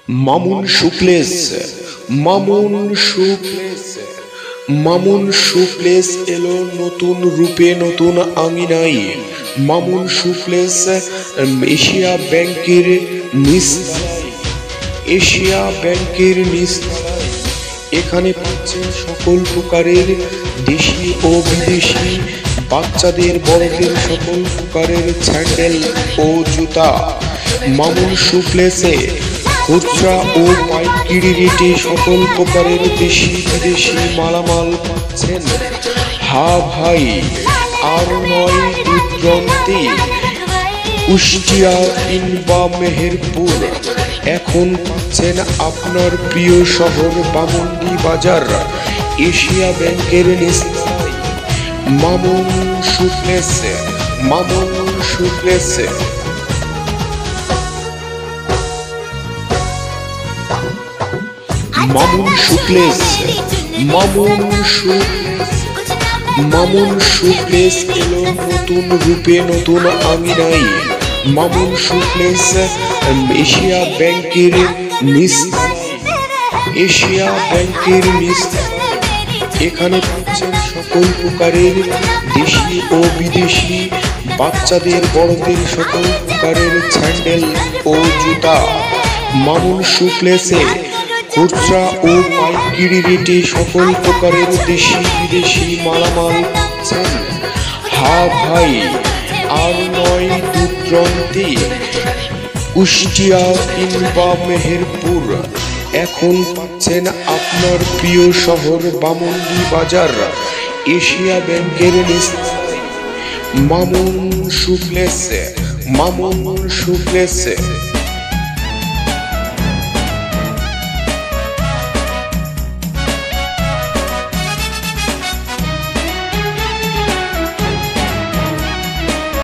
মামুন শুক্লেস মামুন শুক্লেস এলো নতুন রূপে নতুন আঙিনায়। মামুন শুক্লেস এশিয়া ব্যাংকের নিচতলায়। এখানে পাচ্ছেন সকল প্রকারের দেশি ও বিদেশি বাচ্চাদের বড়দের সকল প্রকারের স্যান্ডেল ও জুতা। মামুন শুক্লেসে খুচরা ও পাইকারি রেটে সকল প্রকারের দেশি বিদেশি মালামাল পাচ্ছেন। হা ভাই, আর নয় দূরদূরান্তে, কুষ্টিয়া কিংবা মেহেরপুর, এখন পাচ্ছেন আপনার প্রিয় শহর বামুন্ডি বাজার এশিয়া ব্যাংকের নিচতলায়। মামুন শুক্লেস। মামুন শুক্লেস এলো নতুন রূপে নতুন আঙিনায়। মামুন শুক্লেস এশিয়া ব্যাংকের নিচতলায়। এখানে পাচ্ছেন সকল প্রকারের দেশি ও বিদেশি বাচ্চাদের বড়দের সকল প্রকারের স্যান্ডেল ও জুতা। মামুন শুক্লেসে খুচরা ও পাইকারি রেটে সকল প্রকারের দেশি বিদেশি মালামাল পাচ্ছেন। হা ভাই, আর নয় দূরদূরান্তে, কুষ্টিয়া কিংবা মেহেরপুর, এখন পাচ্ছেন আপনার প্রিয় শহর বামুন্ডি বাজার এশিয়া ব্যাংকের নিচতলায়। মামুন শুক্লেস।